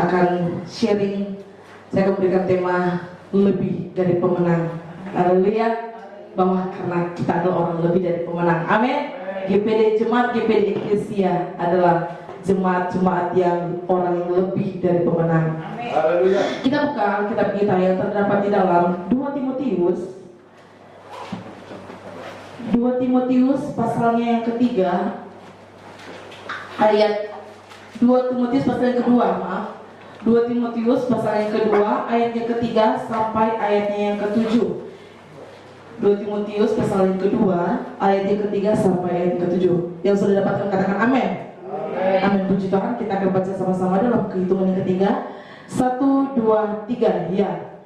akan sharing. Saya akan berikan tema lebih dari pemenang. Haleluya. Bahwa karena kita adalah orang lebih dari pemenang. Amin. GPD Jemaat GPD Eklesia adalah jemaat-jemaat yang orang yang lebih dari pemenang. Haleluya. Kita buka kitab kita yang terdapat di dalam 2 Timotius pasalnya yang ketiga, ayat 2 Timotius pasal yang kedua, 2 Timotius pasal yang kedua, ayat yang ketiga sampai ayatnya yang ketujuh. 2 Timotius pasal yang kedua, ayat yang ketiga sampai ayat yang ketujuh. Yang sudah dapatkan katakan amin. Amin. Puji Tuhan. Kita akan baca sama-sama dalam kehitungan yang ketiga. 1, 2, 3. Ya.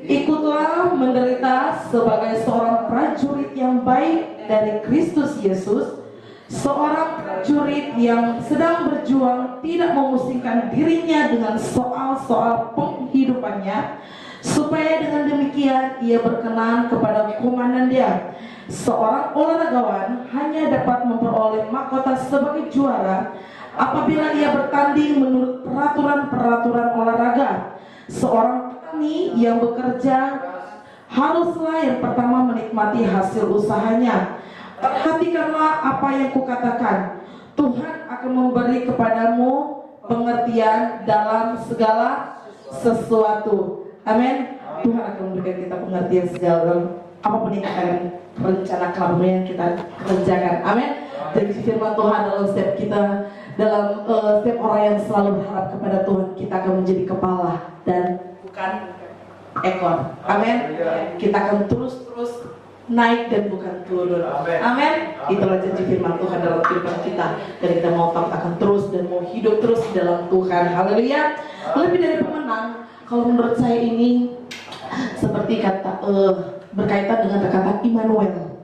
Ikutlah menderita sebagai seorang prajurit yang baik dari Kristus Yesus, seorang prajurit yang sedang berjuang, tidak memusingkan dirinya dengan soal-soal penghidupannya, supaya dengan demikian ia berkenan kepada komandan dia. Seorang olahragawan hanya dapat memperoleh mahkota sebagai juara apabila ia bertanding menurut peraturan-peraturan olahraga. Seorang petani yang bekerja haruslah yang pertama menikmati hasil usahanya. Perhatikanlah apa yang kukatakan. Tuhan akan memberi kepadamu pengertian dalam segala sesuatu. Amin. Tuhan akan memberikan kita pengertian segala apapun yang akan rencanakan yang kita kerjakan. Amin. Jadi firman Tuhan dalam setiap kita, dalam setiap orang yang selalu berharap kepada Tuhan, kita akan menjadi kepala dan bukan ekor. Amin. Kita akan terus naik dan bukan turun. Amin. Itulah janji firman Tuhan dalam kehidupan kita. Dan kita mau taat akan terus dan mau hidup terus di dalam Tuhan. Haleluya. Lebih dari pemenang. Kalau menurut saya ini seperti kata berkaitan dengan kata Immanuel.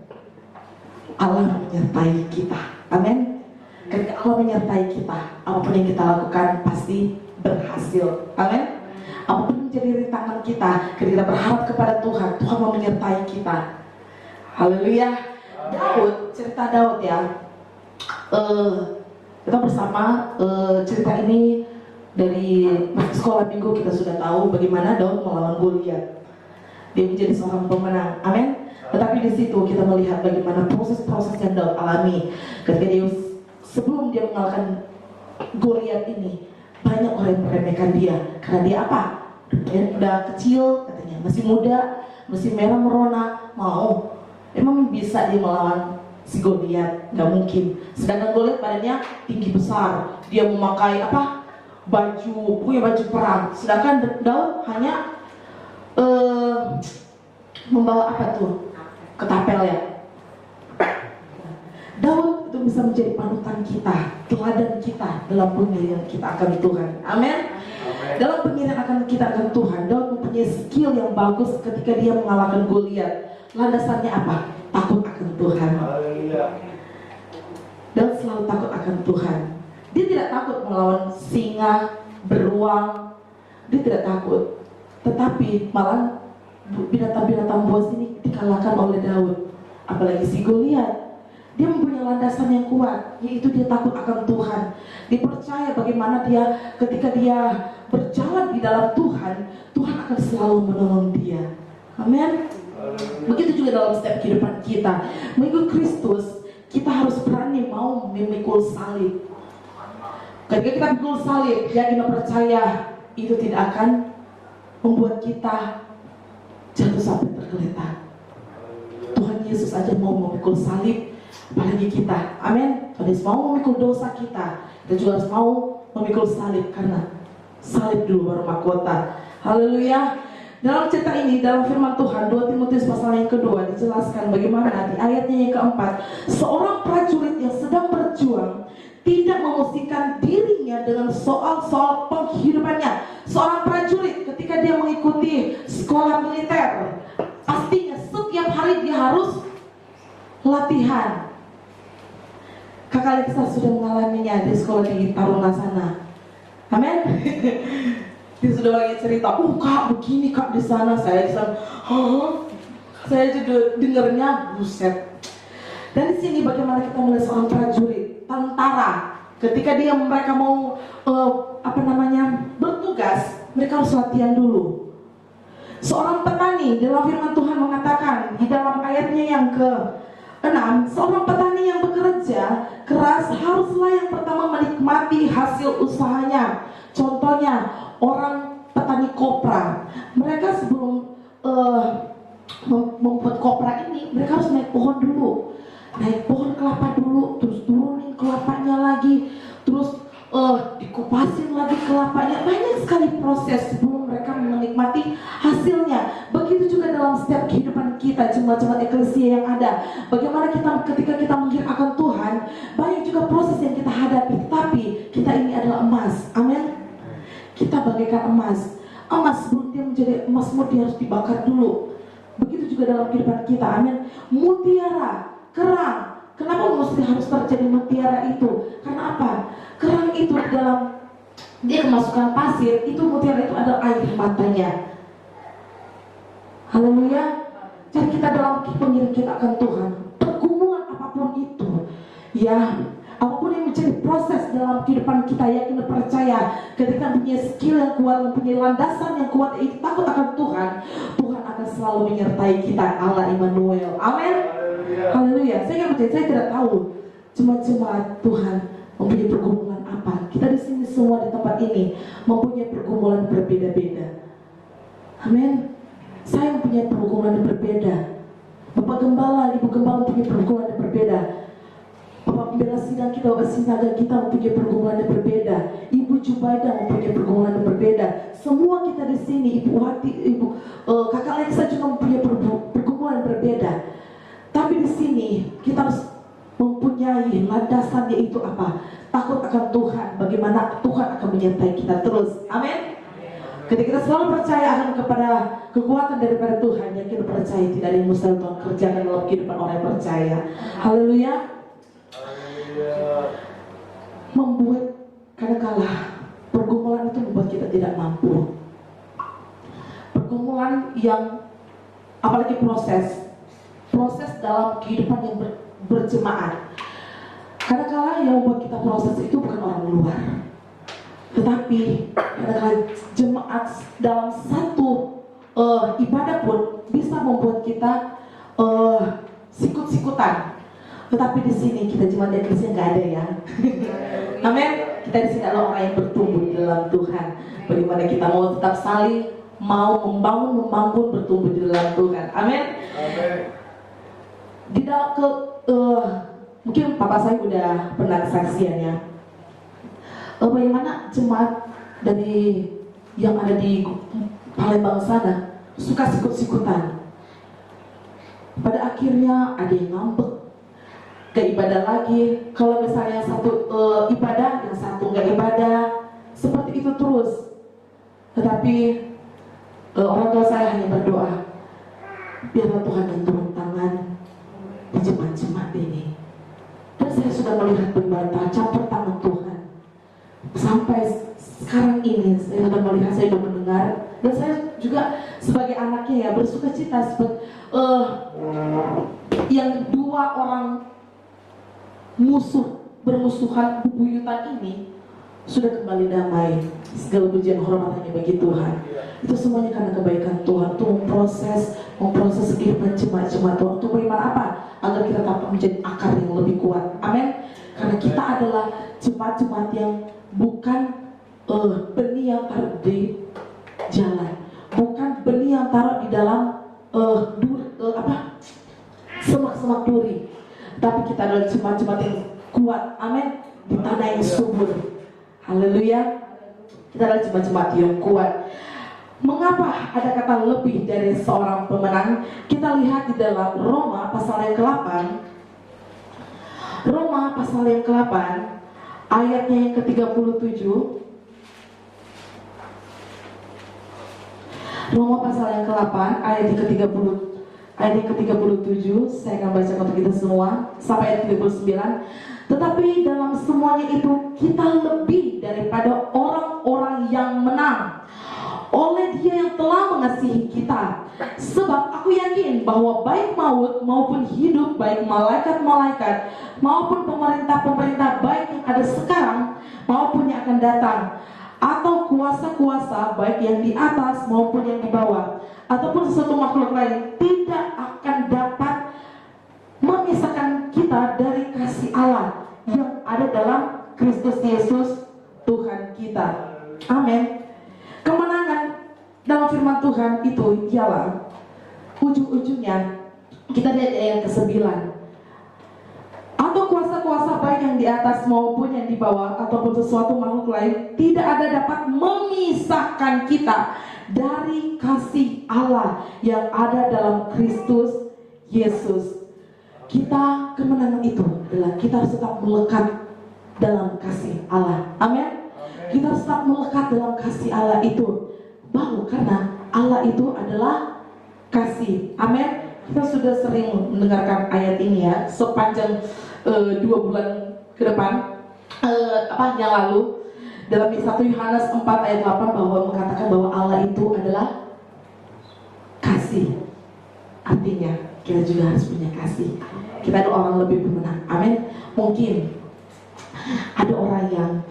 Allah menyertai kita. Amin. Ketika Allah menyertai kita, apapun yang kita lakukan pasti berhasil. Amin. Apapun menjadi rintangan kita, ketika kita berharap kepada Tuhan, Tuhan mau menyertai kita. Haleluya. Daud, cerita Daud ya. Kita bersama cerita ini dari sekolah minggu kita sudah tahu bagaimana Daud melawan Goliat. Dia menjadi seorang pemenang. Amin. Tetapi di situ kita melihat bagaimana proses-proses yang Daud alami ketika dia sebelum dia mengalahkan Goliat ini. Banyak orang yang meremehkan dia karena dia apa? Dia udah kecil katanya, masih muda, masih merah merona, mau emang bisa dia melawan si Goliat? Gak mungkin. Sedangkan Goliat badannya tinggi besar, dia memakai apa? Punya baju perang. Sedangkan Daud hanya membawa apa tuh? Ketapel ya. Daud itu bisa menjadi panutan kita, teladan kita dalam pengirian kita akan Tuhan. Amin. Dalam pengirian kita akan Tuhan, Daud mempunyai skill yang bagus ketika dia mengalahkan Goliat. Landasannya apa? Takut akan Tuhan. Daud selalu takut akan Tuhan. Dia tidak takut melawan singa, beruang. Dia tidak takut. Tetapi malah binatang-binatang buas ini dikalahkan oleh Daud. Apalagi si Goliat. Dia mempunyai landasan yang kuat, yaitu dia takut akan Tuhan. Dia percaya bagaimana dia ketika dia berjalan di dalam Tuhan, Tuhan akan selalu menolong dia. Amin. Begitu juga dalam setiap kehidupan kita. Mengikut Kristus, kita harus berani mau memikul salib. Ketika kita memikul salib, ya kita percaya itu tidak akan membuat kita jatuh sampai tergeletak. Tuhan Yesus aja mau memikul salib, apalagi kita. Amin. Tuhan Yesus mau memikul dosa kita juga harus mau memikul salib, karena salib dulu baru mahkota. Haleluya. Dalam cerita ini, dalam firman Tuhan 2 Timotius pasal yang kedua dijelaskan bagaimana di ayatnya yang keempat, seorang prajurit yang sedang berjuang tidak memusingkan dirinya dengan soal-soal penghidupannya. Seorang prajurit ketika dia mengikuti sekolah militer, pastinya setiap hari dia harus latihan. Kakak Alexa sudah mengalaminya di sekolah di Taruna sana. Amin. Dia sudah lagi cerita, kak begini kak di sana. Saya di sana, saya juga dengarnya buset. Dan di sini bagaimana kita melihat seorang prajurit, tentara Ketika mereka mau bertugas, mereka harus latihan dulu. Seorang petani, dalam firman Tuhan mengatakan di dalam ayatnya yang ke-6, seorang petani yang bekerja keras haruslah yang pertama menikmati hasil usahanya. Contohnya orang petani kopra, mereka sebelum membuat kopra ini, mereka harus naik pohon dulu, naik pohon kelapa dulu, terus turunin kelapanya lagi, terus dikupasin lagi kelapanya. Banyak sekali proses sebelum mereka menikmati hasilnya. Begitu juga dalam setiap kehidupan kita, jemaat-jemaat eklesia yang ada. Bagaimana ketika kita mengira akan Tuhan, banyak juga proses yang kita hadapi. Tapi kita ini adalah emas, amin. Kita bagaikan emas. Emas sebelum dia menjadi emas murni harus dibakar dulu. Begitu juga dalam kehidupan kita, amin. Mutiara, kerang, kenapa mesti harus terjadi mutiara itu? Karena apa? Kerang itu dalam dia kemasukan pasir, itu mutiara itu adalah air matanya. Haleluya. Jadi kita dalam pengiring kita akan Tuhan, pergumulan apapun itu, ya, apapun yang menjadi proses dalam kehidupan kita, yakin dan percaya, ketika punya skill yang kuat, mempunyai landasan yang kuat, itu takut akan Tuhan, Tuhan akan selalu menyertai kita. Allah Immanuel, amin. Haleluya. Saya tidak tahu jemaat-jemaat Tuhan mempunyai pergumulan apa. Kita di sini semua di tempat ini mempunyai pergumulan berbeda-beda. Amin. Saya mempunyai pergumulan yang berbeda. Bapak Gembala, Ibu Gembala mempunyai pergumulan yang berbeda. Bapak Pembela Sidang kita, Bapak Sinaga kita mempunyai pergumulan yang berbeda. Ibu Jubaida mempunyai pergumulan yang berbeda. Semua kita di sini, Ibu Wati, Kakak Leksa juga mempunyai pergumulan yang berbeda. Tapi di sini kita harus mempunyai landasan, yaitu apa? Takut akan Tuhan. Bagaimana Tuhan akan menyertai kita terus. Amin. Ketika kita selalu percaya akan kepada kekuatan daripada Tuhan, yakin percaya tidak ada yang mustahil Tuhan kerjakan dalam kehidupan orang yang percaya. Haleluya. Membuat kadangkala pergumulan itu membuat kita tidak mampu. Pergumulan yang apalagi proses dalam kehidupan yang berjemaat. Kadang-kala yang membuat kita proses itu bukan orang luar, tetapi kadang-kala jemaat dalam satu ibadah pun bisa membuat kita sikut-sikutan. Tetapi di sini kita jemaat eklesia nggak ada ya. Amin. Kita di sini adalah orang yang bertumbuh di dalam Tuhan. Bagaimana kita mau tetap saling mau membangun bertumbuh di dalam Tuhan. Amin. Di dalam mungkin papa saya udah pernah kesaksiannya, bagaimana jemaat dari yang ada di Palembang sana suka sikut-sikutan. Pada akhirnya ada yang ngambek, gak ibadah lagi. Kalau misalnya satu ibadah, yang satu gak ibadah, seperti itu terus. Tetapi orang tua saya hanya berdoa, biarlah Tuhan yang turun tangan di jemaat-jemaat ini. Dan saya sudah melihat berbantah campur tangan Tuhan. Sampai sekarang ini saya sudah melihat, saya sudah mendengar, dan saya juga sebagai anaknya ya bersuka cita yang dua orang bermusuhan bebuyutan ini sudah kembali damai. Segala pujian hormat hanya bagi Tuhan. Itu semuanya karena kebaikan Tuhan. Itu memproses kehidupan jemaat-jemaat Tuhan. Untuk bagaimana apa? Agar kita dapat menjadi akar yang lebih kuat. Amin. Karena kita adalah jemaat-jemaat yang bukan benih yang taruh di jalan, bukan benih yang taruh di dalam semak-semak duri. Tapi kita adalah jemaat-jemaat yang kuat. Amin. Di tanah yang subur. Haleluya. Kita adalah jemaat-jemaat yang kuat. Mengapa ada kata lebih dari seorang pemenang? Kita lihat di dalam Roma pasal yang ke-8. Roma pasal yang ke-8 ayatnya yang ke-37. Roma pasal yang ke-8 ayat yang ke-30, ayat yang ke-37. Saya akan baca untuk kita semua sampai ayat 39. Tetapi dalam semuanya itu kita lebih daripada orang-orang yang menang. oleh Dia yang telah mengasihi kita. Sebab aku yakin bahwa baik maut maupun hidup, baik malaikat-malaikat maupun pemerintah-pemerintah, baik yang ada sekarang maupun yang akan datang, atau kuasa-kuasa baik yang di atas maupun yang di bawah, ataupun sesuatu makhluk lain, tidak akan dapat memisahkan kita dari kasih Allah yang ada dalam Kristus Yesus Tuhan kita. Amin. Kemenangan dalam firman Tuhan itu ialah ujung-ujungnya kita lihat ayat ke-9. Atau kuasa-kuasa baik yang di atas maupun yang di bawah, ataupun sesuatu makhluk lain, tidak ada dapat memisahkan kita dari kasih Allah yang ada dalam Kristus Yesus. Kita, kemenangan itu adalah kita harus tetap melekat dalam kasih Allah. Amin. Kita harus tetap melekat dalam kasih Allah itu. Bau, karena Allah itu adalah kasih. Amin. Kita sudah sering mendengarkan ayat ini ya, sepanjang 2 bulan ke depan yang lalu, dalam 1 Yohanes 4 ayat 8 bahwa mengatakan bahwa Allah itu adalah kasih. Artinya kita juga harus punya kasih. Kita adalah orang lebih bermenang. Amin. Mungkin ada orang yang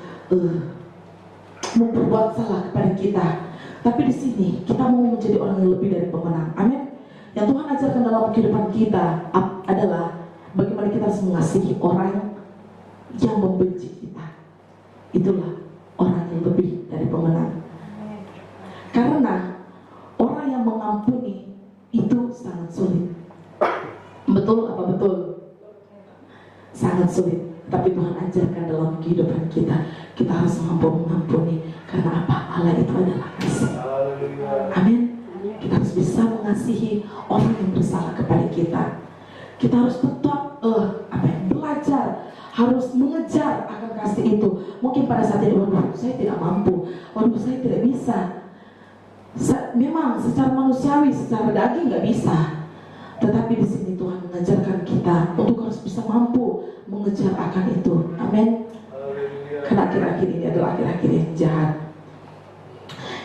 memperbuat salah kepada kita, tapi di sini kita mau menjadi orang yang lebih dari pemenang. Amin. Yang Tuhan ajarkan dalam kehidupan kita adalah bagaimana kita harus mengasihi orang yang membenci kita. Itulah orang yang lebih dari pemenang. Karena orang yang mengampuni itu sangat sulit. Betul apa betul? Sangat sulit. Tapi Tuhan ajarkan dalam kehidupan kita, kita harus mampu mengampuni. Karena apa? Allah itu adalah kasih. Amin. Kita harus bisa mengasihi orang yang bersalah kepada kita. Kita harus tetap belajar, harus mengejar akan kasih itu. Mungkin pada saat itu, waduh, saya tidak mampu, waduh, saya tidak bisa. Memang secara manusiawi, secara daging nggak bisa. Tetapi di sini Tuhan mengajarkan kita untuk harus bisa mampu mengejar akan itu. Amin. Karena akhir-akhir ini adalah akhir-akhir yang jahat.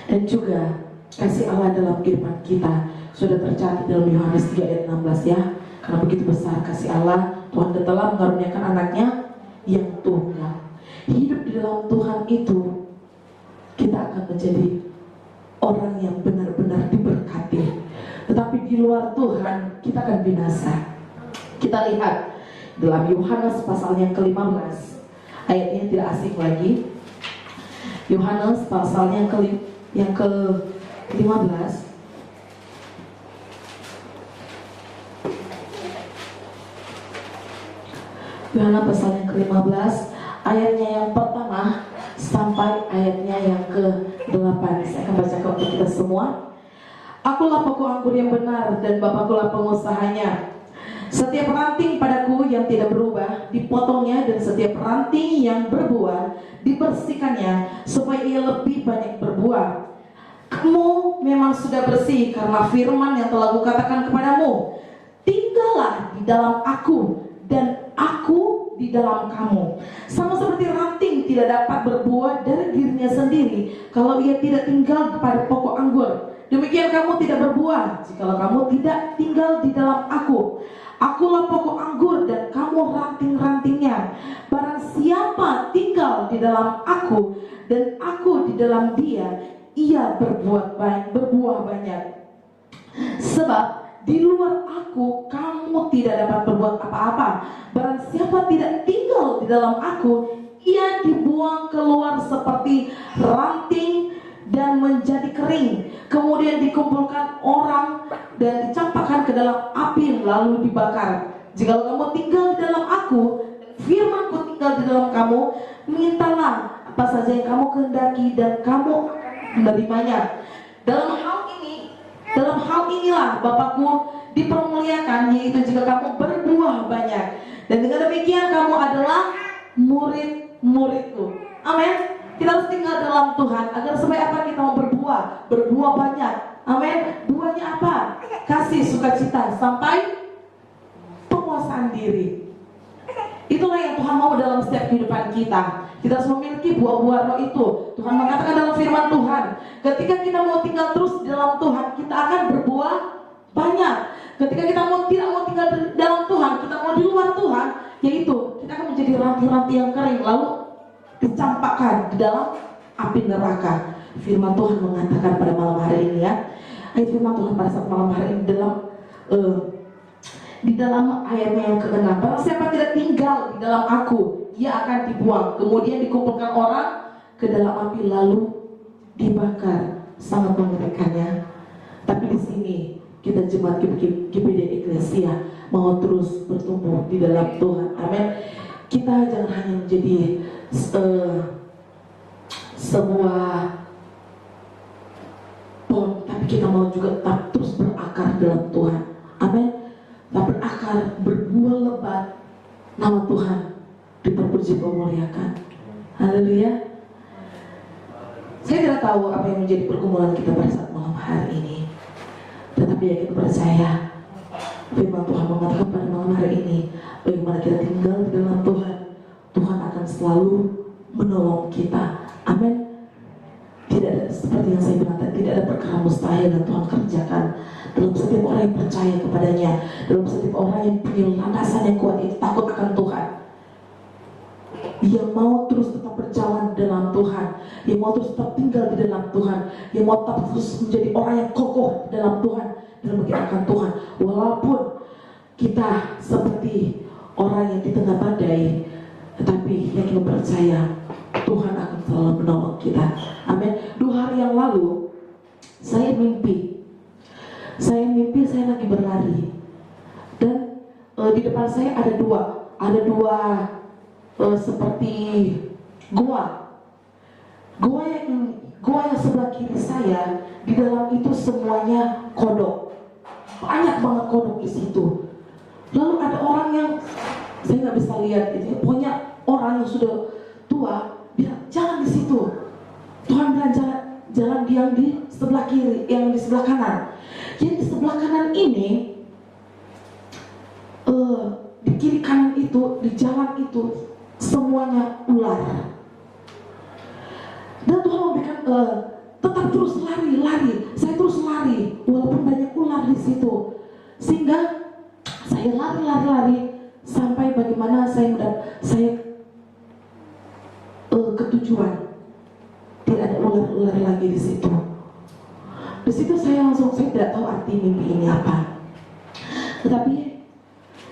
Dan juga kasih Allah dalam kehidupan kita sudah tercatat dalam Yohanes 3 ayat 16 ya. Karena begitu besar kasih Allah, Tuhan telah mengaruniakan anaknya yang tunggal. Hidup di dalam Tuhan itu, kita akan menjadi orang yang benar-benar diberkati. Tetapi di luar Tuhan, kita akan binasa. Kita lihat dalam Yohanes pasal yang ke-15, ayatnya tidak asing lagi. Yohanes pasal yang ke-15, Yohanes pasal yang ke-15, ayatnya yang pertama sampai ayatnya yang ke-8. Saya akan bacakan untuk kita semua. Akulah pokok anggur yang benar, dan Bapakkulah pengusahanya. Setiap ranting padaku yang tidak berubah dipotongnya, dan setiap ranting yang berbuah dibersihkannya, supaya ia lebih banyak berbuah. Kamu memang sudah bersih karena firman yang telah kukatakan kepadamu. Tinggallah di dalam aku, dan aku di dalam kamu. Sama seperti ranting tidak dapat berbuah dari dirinya sendiri kalau ia tidak tinggal kepada pokok anggur, demikian kamu tidak berbuah jikalau kamu tidak tinggal di dalam aku. Akulah pokok anggur dan kamu ranting-rantingnya. Barang siapa tinggal di dalam aku dan aku di dalam dia, ia berbuah banyak. Sebab di luar aku kamu tidak dapat berbuat apa-apa. Barang siapa tidak tinggal di dalam aku, ia dibuang keluar seperti ranting dan menjadi kering, kemudian dikumpulkan orang dan dicampakkan ke dalam api lalu dibakar. Jika kamu tinggal di dalam aku, firman-Ku tinggal di dalam kamu, mintalah apa saja yang kamu kehendaki dan kamu menerimanya. Dalam hal inilah Bapakku dipermuliakan, yaitu jika kamu berbuah banyak. Dan dengan demikian kamu adalah murid-muridku. Amin. Kita harus tinggal dalam Tuhan agar supaya apa? Kita mau berbuah banyak. Amin. Buahnya apa? Kasih, sukacita, sampai penguasaan diri. Itulah yang Tuhan mau dalam setiap kehidupan kita. Kita harus memiliki buah-buah roh itu. Tuhan mengatakan dalam firman Tuhan, ketika kita mau tinggal terus di dalam Tuhan, kita akan berbuah banyak. Ketika kita tidak mau tinggal di dalam Tuhan, kita mau di luar Tuhan, yaitu kita akan menjadi ranti-ranti yang kering, lalu dicampakkan di dalam api neraka. Firman Tuhan mengatakan pada malam hari ini ya. Ayat firman Tuhan pada saat malam hari ini di dalam ayatnya yang ke-6, barang siapa tidak tinggal di dalam aku, ia akan dibuang, kemudian dikumpulkan orang ke dalam api lalu dibakar. Sangat mengerikannya. Tapi di sini kita jemaat GBD Eklesia mau terus bertumbuh di dalam Tuhan. Amin. Kita jangan hanya menjadi sebuah pohon, tapi kita mau juga tetap terus berakar dalam Tuhan. Amin. Tak berakar, berbuah lebat, nama Tuhan diperpuji memuliakan. Haleluya. Saya tidak tahu apa yang menjadi pergumulan kita pada saat malam hari ini, tetapi yakin percaya firman Tuhan mengatakan pada malam hari ini, bagaimana kita tinggal di dalam Tuhan, Tuhan akan selalu menolong kita. Amin. Tidak ada, seperti yang saya bilang tadi, tidak ada perkara mustahil yang Tuhan kerjakan dalam setiap orang yang percaya kepadanya, dalam setiap orang yang punya landasan yang kuat, itu takut akan Tuhan, yang mau terus tetap berjalan dalam Tuhan, yang mau terus tetap tinggal di dalam Tuhan, yang mau tetap terus menjadi orang yang kokoh dalam Tuhan, dalam mengingatkan Tuhan. Walaupun kita seperti orang yang di tengah badai, tetapi yakin percaya Tuhan akan selalu menolong kita. Amin. 2 hari yang lalu saya mimpi saya lagi berlari, dan di depan saya ada dua seperti gua yang sebelah kiri saya. Di dalam itu semuanya kodok, banyak banget kodok di situ. Lalu ada orang yang saya nggak bisa lihat, itu pokoknya orang yang sudah tua bilang jangan di situ. Tuhan bilang jalan yang di sebelah kiri, yang di sebelah kanan. Yang di sebelah kanan ini, di kiri kanan itu, di jalan itu semuanya ular. Dan Tuhan memberikan tetap terus lari. Saya terus lari walaupun banyak ular di situ, sehingga saya lari sampai bagaimana saya ke tujuan. Tidak ada ular lagi di situ. Di situ saya tidak tahu arti mimpi ini apa. Tetapi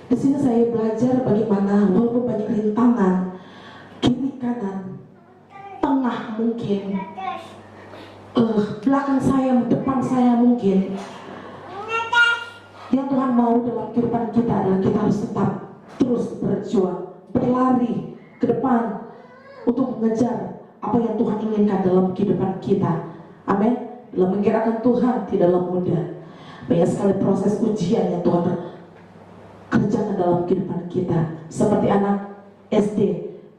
di sini saya belajar bagaimana walaupun banyak rintangan, kiri kanan, tengah mungkin, belakang saya, depan saya mungkin, yang Tuhan mau dalam kehidupan kita adalah kita harus tetap terus berjuang, berlari ke depan untuk mengejar apa yang Tuhan inginkan dalam kehidupan kita. Amin. Dalam menggerakkan Tuhan tidaklah mudah. Banyak sekali proses ujian yang Tuhan kerjakan dalam kehidupan kita. Seperti anak SD,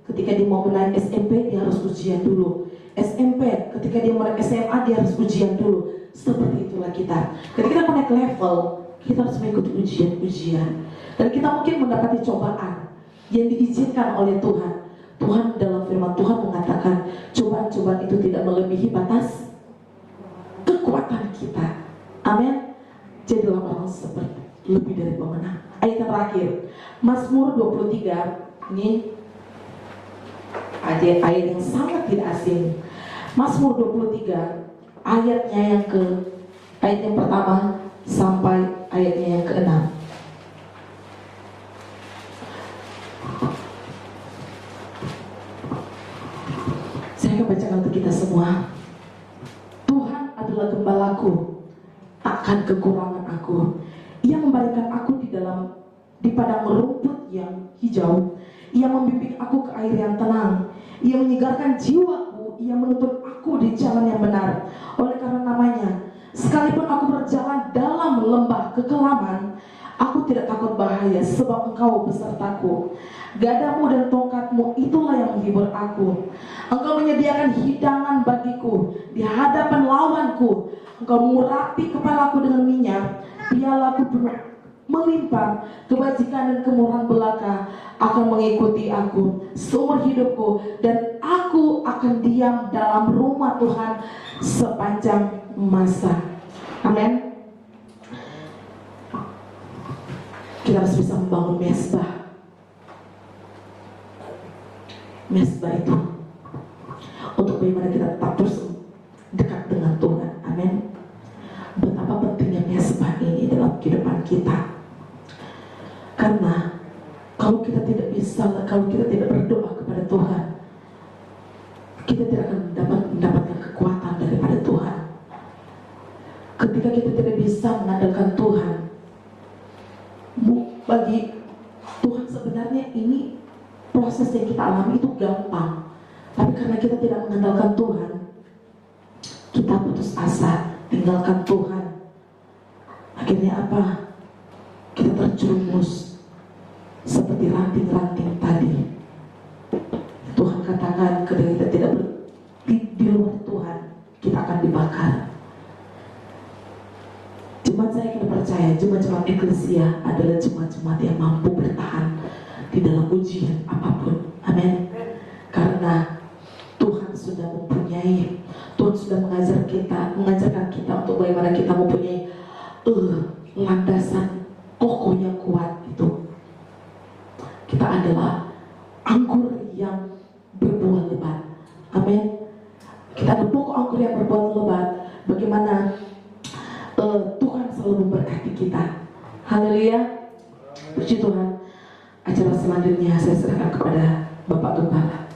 ketika dia mau naik SMP, dia harus ujian dulu. SMP, ketika dia mau naik SMA, dia harus ujian dulu. Seperti itulah kita. Ketika kita mau naik level, kita harus mengikuti ujian-ujian. Dan kita mungkin mendapati cobaan yang diizinkan oleh Tuhan. Tuhan dalam firman Tuhan mengatakan cobaan-cobaan itu tidak melebihi batas kekuatan kita. Amin. Jadilah orang seperti lebih dari pemenang. Ayat terakhir, Mazmur 23. Ini ayat yang sangat tidak asing. Mazmur 23 ayatnya ayat yang pertama sampai ayatnya yang ke-6. Saya akan bacakan untuk kita semua. Tuhan adalah gembalaku, takkan kekurangan aku. Ia membaringkan aku di padang rumput yang hijau. Ia membimbing aku ke air yang tenang. Ia menyegarkan jiwaku. Ia menuntun aku di jalan yang benar oleh karena namanya. Sekalipun aku berjalan dalam lembah kekelaman, aku tidak takut bahaya, sebab Engkau besertaku. Gadamu dan tongkatmu itulah yang menghibur aku. Engkau menyediakan hidangan bagiku di hadapan lawanku. Engkau mengurapi kepalaku dengan minyak, pialaku penuh melimpah, kebajikan dan kemurahan belaka akan mengikuti aku seumur hidupku, dan aku akan diam dalam rumah Tuhan sepanjang masa. Amin. Kita harus bisa membangun mesbah. Mesbah itu untuk bagaimana kita tetap terus dekat dengan Tuhan. Amin. Betapa pentingnya mesbah ini dalam kehidupan kita. Karena kalau kita tidak berdoa kepada Tuhan, kita tidak akan mendapatkan kekuatan daripada Tuhan. Ketika kita tidak bisa mengandalkan Tuhan, bagi Tuhan sebenarnya ini proses yang kita alami itu gampang. Tapi karena kita tidak mengandalkan Tuhan, kita putus asa, tinggalkan Tuhan. Akhirnya apa? Kita terjerumus seperti ranting-ranting tadi. Tuhan katakan ketika kita tidak di luar Tuhan, kita akan dibakar. Jemaat saya kita percaya, jemaat-jemaat eklesia adalah jemaat-jemaat yang mampu bertahan di dalam ujian apapun. Amin. Karena Tuhan sudah mempunyai, Tuhan sudah mengajarkan kita untuk bagaimana kita mempunyai landasan kokoh yang kuat itu. Kita adalah anggur yang berbuah lebat. Amin. Kita ada pokok anggur yang berbuah lebat. Bagaimana Tuhan selalu memberkati kita. Haleluya. Puji Tuhan. Acara selanjutnya saya serahkan kepada Bapak Gembala.